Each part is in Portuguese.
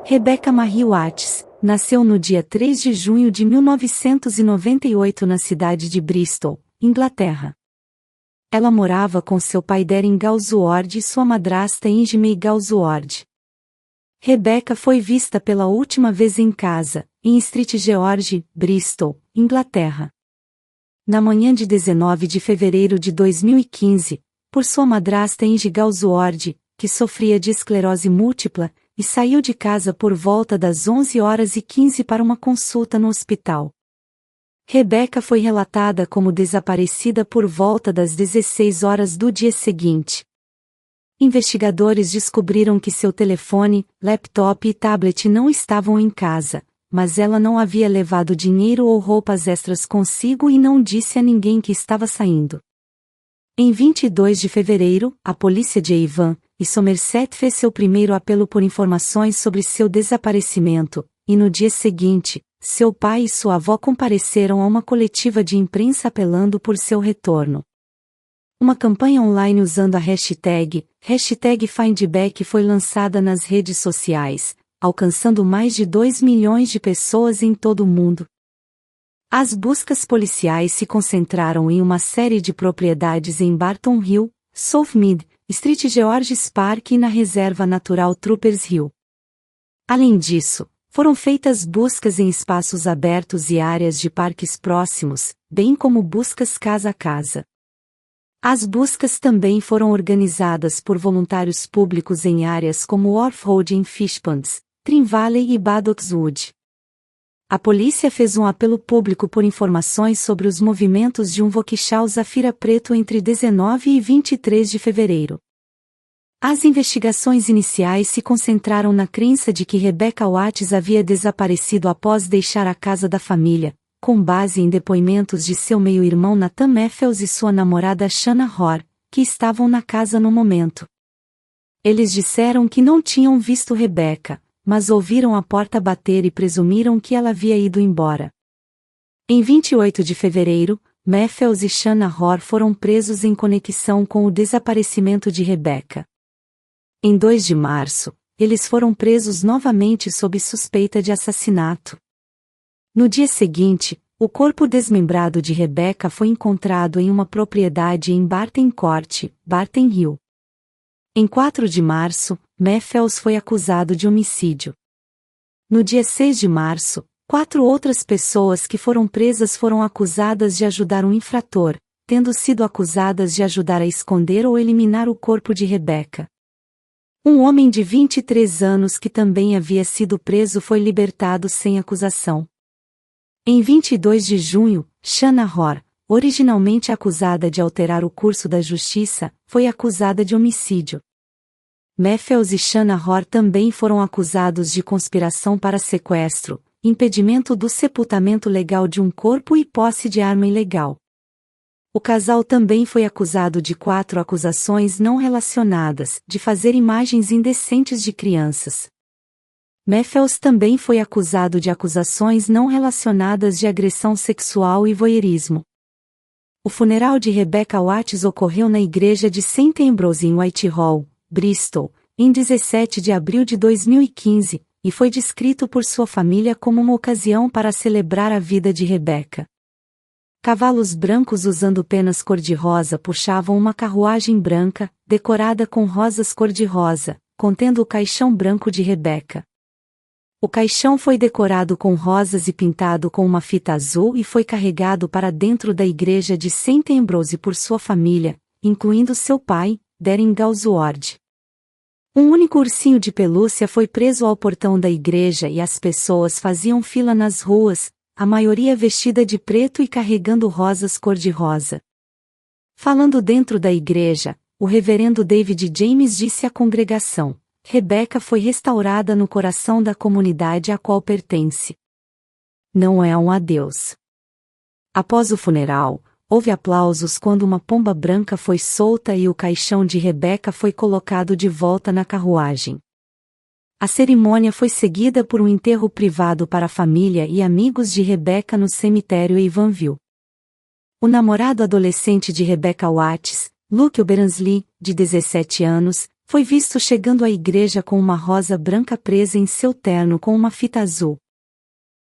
Rebecca Marie Watts nasceu no dia 3 de junho de 1998 na cidade de Bristol, Inglaterra. Ela morava com seu pai Darren Galsworthy e sua madrasta Inge Galsworthy. Rebecca foi vista pela última vez em casa, em Street George, Bristol, Inglaterra. Na manhã de 19 de fevereiro de 2015, por sua madrasta Inge Galsworthy, que sofria de esclerose múltipla, e saiu de casa por volta das 11h15 para uma consulta no hospital. Rebecca foi relatada como desaparecida por volta das 16 horas do dia seguinte. Investigadores descobriram que seu telefone, laptop e tablet não estavam em casa, mas ela não havia levado dinheiro ou roupas extras consigo e não disse a ninguém que estava saindo. Em 22 de fevereiro, a polícia de Avon e Somerset fez seu primeiro apelo por informações sobre seu desaparecimento, e no dia seguinte, seu pai e sua avó compareceram a uma coletiva de imprensa apelando por seu retorno. Uma campanha online usando a hashtag #FindBeck foi lançada nas redes sociais, alcançando mais de 2 milhões de pessoas em todo o mundo. As buscas policiais se concentraram em uma série de propriedades em Barton Hill, South Mid, Street George's Park e na Reserva Natural Troopers Hill. Além disso, foram feitas buscas em espaços abertos e áreas de parques próximos, bem como buscas casa a casa. As buscas também foram organizadas por voluntários públicos em áreas como Wharf Road em Fishponds, Trim Valley e Baddoxwood. A polícia fez um apelo público por informações sobre os movimentos de um Vauxhall Zafira preto entre 19 e 23 de fevereiro. As investigações iniciais se concentraram na crença de que Rebecca Watts havia desaparecido após deixar a casa da família, com base em depoimentos de seu meio-irmão Nathan Matthews e sua namorada Shanna Hoare, que estavam na casa no momento. Eles disseram que não tinham visto Rebecca, mas ouviram a porta bater e presumiram que ela havia ido embora. Em 28 de fevereiro, Matthews e Shanna Hoare foram presos em conexão com o desaparecimento de Rebecca. Em 2 de março, eles foram presos novamente sob suspeita de assassinato. No dia seguinte, o corpo desmembrado de Rebecca foi encontrado em uma propriedade em Barton Court, Barton Hill. Em 4 de março, Matthews foi acusado de homicídio. No dia 6 de março, 4 outras pessoas que foram presas foram acusadas de ajudar um infrator, tendo sido acusadas de ajudar a esconder ou eliminar o corpo de Rebecca. Um homem de 23 anos que também havia sido preso foi libertado sem acusação. Em 22 de junho, Shanna Hoare, originalmente acusada de alterar o curso da justiça, foi acusada de homicídio. Matthews e Shanna Hoare também foram acusados de conspiração para sequestro, impedimento do sepultamento legal de um corpo e posse de arma ilegal. O casal também foi acusado de 4 acusações não relacionadas, de fazer imagens indecentes de crianças. Matthews também foi acusado de acusações não relacionadas de agressão sexual e voyeurismo. O funeral de Rebecca Watts ocorreu na igreja de St. Ambrose em Whitehall, Bristol, em 17 de abril de 2015, e foi descrito por sua família como uma ocasião para celebrar a vida de Rebecca. Cavalos brancos usando penas cor-de-rosa puxavam uma carruagem branca, decorada com rosas cor-de-rosa, contendo o caixão branco de Rebecca. O caixão foi decorado com rosas e pintado com uma fita azul e foi carregado para dentro da igreja de St. Ambrose por sua família, incluindo seu pai, Darren Galsworthy. Um único ursinho de pelúcia foi preso ao portão da igreja e as pessoas faziam fila nas ruas, a maioria vestida de preto e carregando rosas cor-de-rosa. Falando dentro da igreja, o reverendo David James disse à congregação: Rebecca foi restaurada no coração da comunidade a qual pertence. Não é um adeus. Após o funeral, houve aplausos quando uma pomba branca foi solta e o caixão de Rebecca foi colocado de volta na carruagem. A cerimônia foi seguida por um enterro privado para a família e amigos de Rebecca no cemitério Avonville. O namorado adolescente de Rebecca Watts, Luke Oberansley, de 17 anos, foi visto chegando à igreja com uma rosa branca presa em seu terno com uma fita azul.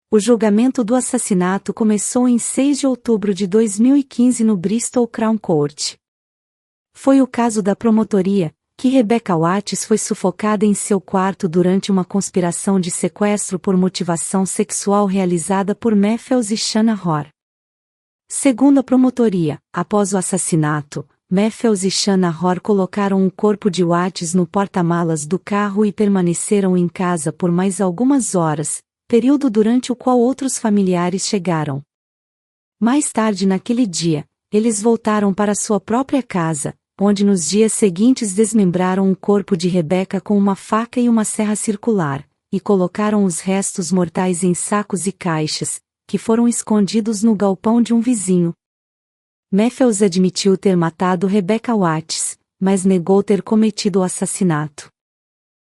O julgamento do assassinato começou em 6 de outubro de 2015 no Bristol Crown Court. Foi o caso da promotoria, que Rebecca Watts foi sufocada em seu quarto durante uma conspiração de sequestro por motivação sexual realizada por Matthews e Shanna Hoare. Segundo a promotoria, após o assassinato, Matthews e Shanna Hoare colocaram o corpo de Watts no porta-malas do carro e permaneceram em casa por mais algumas horas, período durante o qual outros familiares chegaram. Mais tarde naquele dia, eles voltaram para sua própria casa, onde nos dias seguintes desmembraram o corpo de Rebecca com uma faca e uma serra circular, e colocaram os restos mortais em sacos e caixas, que foram escondidos no galpão de um vizinho. Matthews admitiu ter matado Rebecca Watts, mas negou ter cometido o assassinato.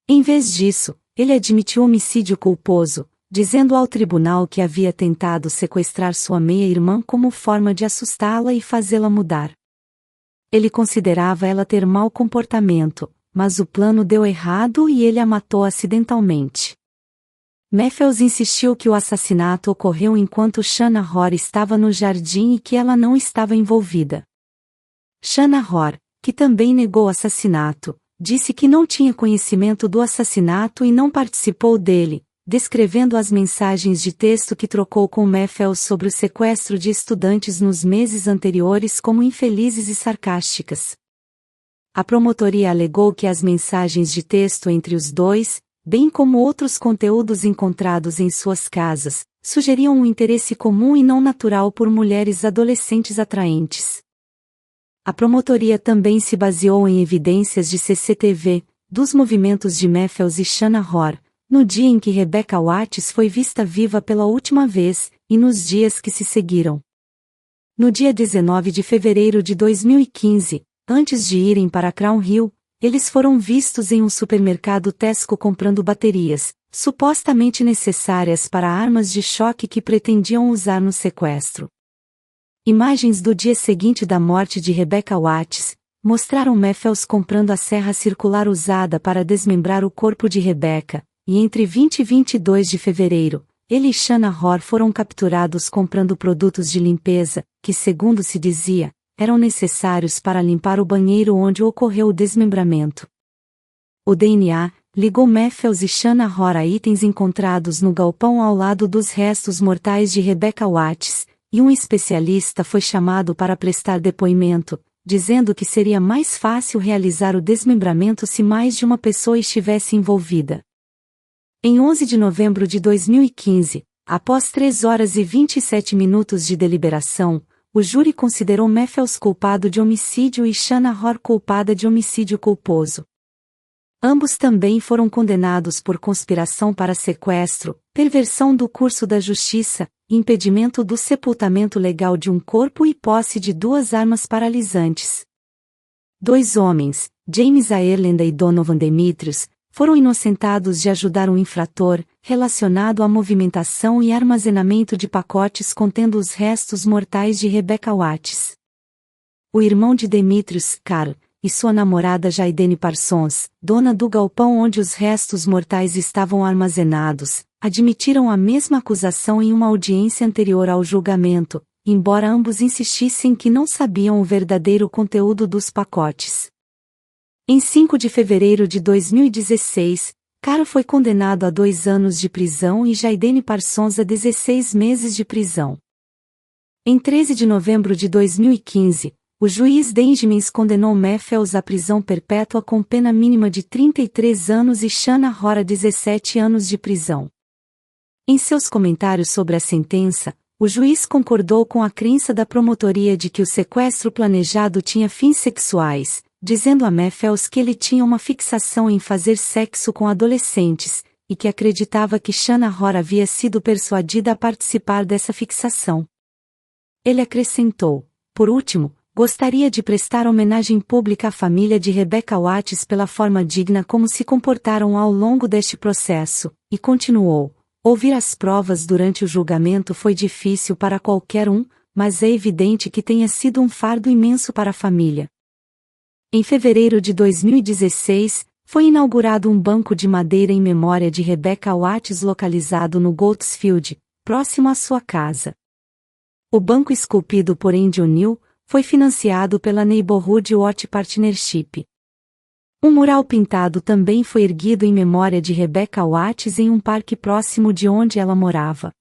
Em vez disso, ele admitiu homicídio culposo, dizendo ao tribunal que havia tentado sequestrar sua meia-irmã como forma de assustá-la e fazê-la mudar. Ele considerava ela ter mau comportamento, mas o plano deu errado e ele a matou acidentalmente. Matthews insistiu que o assassinato ocorreu enquanto Shanna Hoare estava no jardim e que ela não estava envolvida. Shanna Hoare, que também negou o assassinato, disse que não tinha conhecimento do assassinato e não participou dele, descrevendo as mensagens de texto que trocou com Matthews sobre o sequestro de estudantes nos meses anteriores como infelizes e sarcásticas. A promotoria alegou que as mensagens de texto entre os dois, bem como outros conteúdos encontrados em suas casas, sugeriam um interesse comum e não natural por mulheres adolescentes atraentes. A promotoria também se baseou em evidências de CCTV, dos movimentos de Matthews e Shanna Hoare, no dia em que Rebecca Watts foi vista viva pela última vez, e nos dias que se seguiram. No dia 19 de fevereiro de 2015, antes de irem para Crown Hill, eles foram vistos em um supermercado Tesco comprando baterias, supostamente necessárias para armas de choque que pretendiam usar no sequestro. Imagens do dia seguinte da morte de Rebecca Watts mostraram Matthews comprando a serra circular usada para desmembrar o corpo de Rebecca, e entre 20 e 22 de fevereiro, ele e Shanna Hoare foram capturados comprando produtos de limpeza, que segundo se dizia, eram necessários para limpar o banheiro onde ocorreu o desmembramento. O DNA ligou Matthews e Shanna Hoare a itens encontrados no galpão ao lado dos restos mortais de Rebecca Watts, e um especialista foi chamado para prestar depoimento, dizendo que seria mais fácil realizar o desmembramento se mais de uma pessoa estivesse envolvida. Em 11 de novembro de 2015, após 3 horas e 27 minutos de deliberação, o júri considerou Matthews culpado de homicídio e Shanna Hoare culpada de homicídio culposo. Ambos também foram condenados por conspiração para sequestro, perversão do curso da justiça, impedimento do sepultamento legal de um corpo e posse de 2 armas paralisantes. 2 homens, James Ireland e Donovan Demetrius, foram inocentados de ajudar um infrator, relacionado à movimentação e armazenamento de pacotes contendo os restos mortais de Rebecca Watts. O irmão de Demetrius, Carl, e sua namorada Jaidene Parsons, dona do galpão onde os restos mortais estavam armazenados, admitiram a mesma acusação em uma audiência anterior ao julgamento, embora ambos insistissem que não sabiam o verdadeiro conteúdo dos pacotes. Em 5 de fevereiro de 2016, Carl foi condenado a 2 anos de prisão e Jaidene Parsons a 16 meses de prisão. Em 13 de novembro de 2015, o juiz Benjamins condenou Matthews à prisão perpétua com pena mínima de 33 anos e Shanna Hoare a 17 anos de prisão. Em seus comentários sobre a sentença, o juiz concordou com a crença da promotoria de que o sequestro planejado tinha fins sexuais, dizendo a Matthews que ele tinha uma fixação em fazer sexo com adolescentes, e que acreditava que Shanna Hoare havia sido persuadida a participar dessa fixação. Ele acrescentou: por último, gostaria de prestar homenagem pública à família de Rebecca Watts pela forma digna como se comportaram ao longo deste processo, e continuou: ouvir as provas durante o julgamento foi difícil para qualquer um, mas é evidente que tenha sido um fardo imenso para a família. Em fevereiro de 2016, foi inaugurado um banco de madeira em memória de Rebecca Watts localizado no Goldfield, próximo à sua casa. O banco esculpido por Andy O'Neill foi financiado pela Neighborhood Watch Partnership. Um mural pintado também foi erguido em memória de Rebecca Watts em um parque próximo de onde ela morava.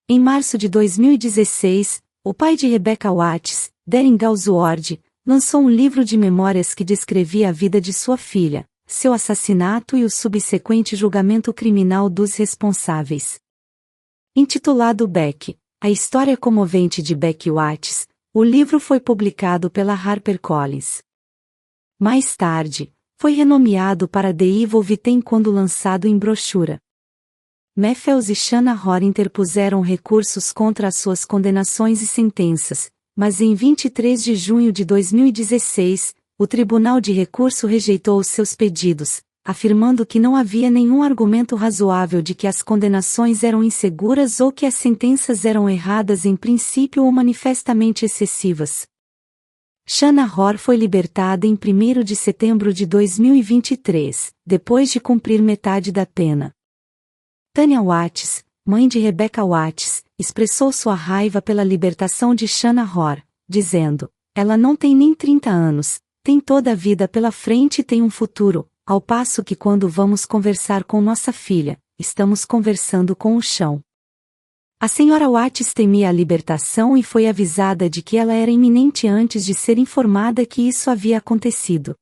Em março de 2016, o pai de Rebecca Watts, Darren Galsworthy, lançou um livro de memórias que descrevia a vida de sua filha, seu assassinato e o subsequente julgamento criminal dos responsáveis. Intitulado Beck, a história comovente de Beck Watts, o livro foi publicado pela HarperCollins. Mais tarde, foi renomeado para The Evil Within quando lançado em brochura. Matthews e Shanna Hoare interpuseram recursos contra as suas condenações e sentenças, mas em 23 de junho de 2016, o Tribunal de Recurso rejeitou os seus pedidos, afirmando que não havia nenhum argumento razoável de que as condenações eram inseguras ou que as sentenças eram erradas em princípio ou manifestamente excessivas. Shanna Hoare foi libertada em 1º de setembro de 2023, depois de cumprir metade da pena. Tanya Watts, mãe de Rebecca Watts, expressou sua raiva pela libertação de Shanna Hoare, dizendo: "Ela não tem nem 30 anos, tem toda a vida pela frente e tem um futuro, ao passo que quando vamos conversar com nossa filha, estamos conversando com o chão." A senhora Watts temia a libertação e foi avisada de que ela era iminente antes de ser informada que isso havia acontecido.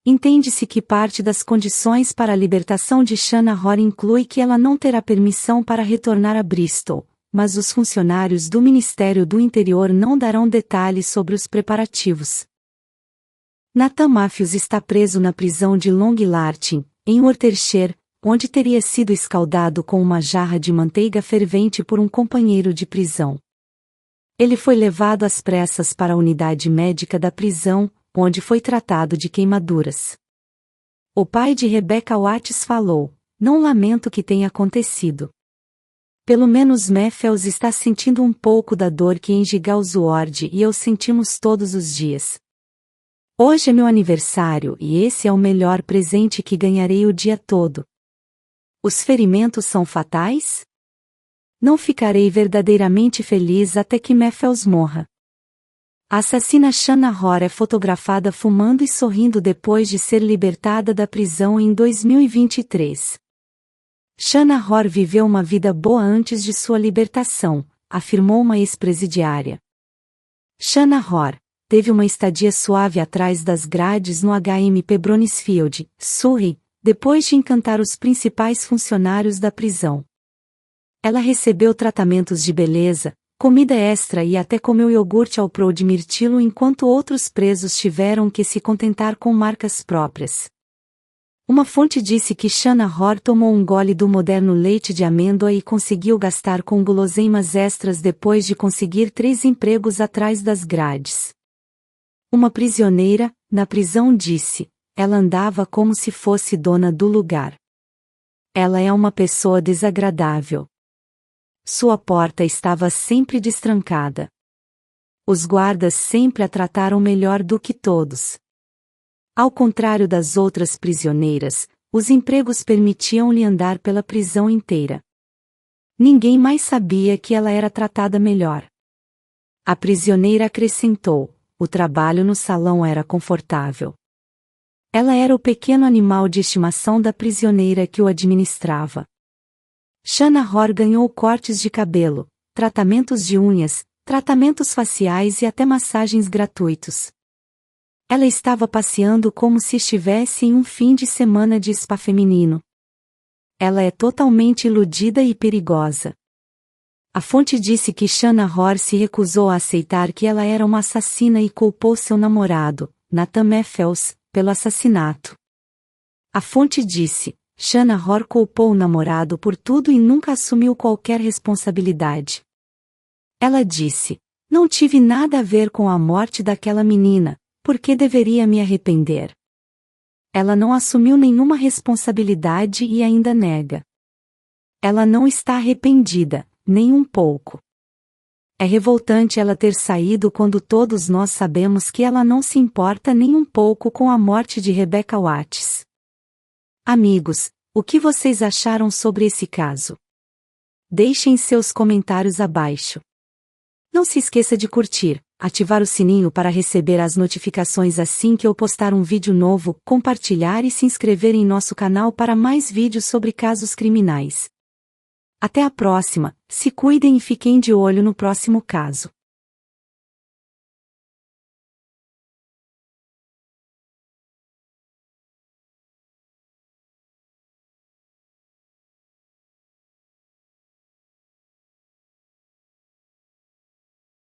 Entende-se que parte das condições para a libertação de Shanna Hoare inclui que ela não terá permissão para retornar a Bristol, mas os funcionários do Ministério do Interior não darão detalhes sobre os preparativos. Nathan Matthews está preso na prisão de Long Lartin, em Worcestershire, onde teria sido escaldado com uma jarra de manteiga fervente por um companheiro de prisão. Ele foi levado às pressas para a unidade médica da prisão, onde foi tratado de queimaduras. O pai de Rebecca Watts falou: "Não lamento que tenha acontecido. Pelo menos Matthews está sentindo um pouco da dor que Andy Galsworthy e eu sentimos todos os dias. Hoje é meu aniversário e esse é o melhor presente que ganharei o dia todo. Os ferimentos são fatais? Não ficarei verdadeiramente feliz até que Matthews morra." A assassina Shanna Hoare é fotografada fumando e sorrindo depois de ser libertada da prisão em 2023. Shanna Hoare viveu uma vida boa antes de sua libertação, afirmou uma ex-presidiária. Shanna Hoare teve uma estadia suave atrás das grades no HMP Bronisfield, Surrey, depois de encantar os principais funcionários da prisão. Ela recebeu tratamentos de beleza, comida extra e até comeu iogurte ao prol de mirtilo enquanto outros presos tiveram que se contentar com marcas próprias. Uma fonte disse que Shanna Hoare tomou um gole do moderno leite de amêndoa e conseguiu gastar com guloseimas extras depois de conseguir 3 empregos atrás das grades. Uma prisioneira, na prisão disse: "Ela andava como se fosse dona do lugar. Ela é uma pessoa desagradável. Sua porta estava sempre destrancada. Os guardas sempre a trataram melhor do que todos." Ao contrário das outras prisioneiras, os empregos permitiam-lhe andar pela prisão inteira. Ninguém mais sabia que ela era tratada melhor. A prisioneira acrescentou: "O trabalho no salão era confortável." Ela era o pequeno animal de estimação da prisioneira que o administrava. Shanna Hoare ganhou cortes de cabelo, tratamentos de unhas, tratamentos faciais e até massagens gratuitos. Ela estava passeando como se estivesse em um fim de semana de spa feminino. Ela é totalmente iludida e perigosa. A fonte disse que Shanna Hoare se recusou a aceitar que ela era uma assassina e culpou seu namorado, Nathan Matthews, pelo assassinato. A fonte disse: Shanna Hoare culpou o namorado por tudo e nunca assumiu qualquer responsabilidade. Ela disse: "Não tive nada a ver com a morte daquela menina, por que deveria me arrepender?" Ela não assumiu nenhuma responsabilidade e ainda nega. Ela não está arrependida, nem um pouco. É revoltante ela ter saído quando todos nós sabemos que ela não se importa nem um pouco com a morte de Rebecca Watts. Amigos, o que vocês acharam sobre esse caso? Deixem seus comentários abaixo. Não se esqueça de curtir, ativar o sininho para receber as notificações assim que eu postar um vídeo novo, compartilhar e se inscrever em nosso canal para mais vídeos sobre casos criminais. Até a próxima, se cuidem e fiquem de olho no próximo caso.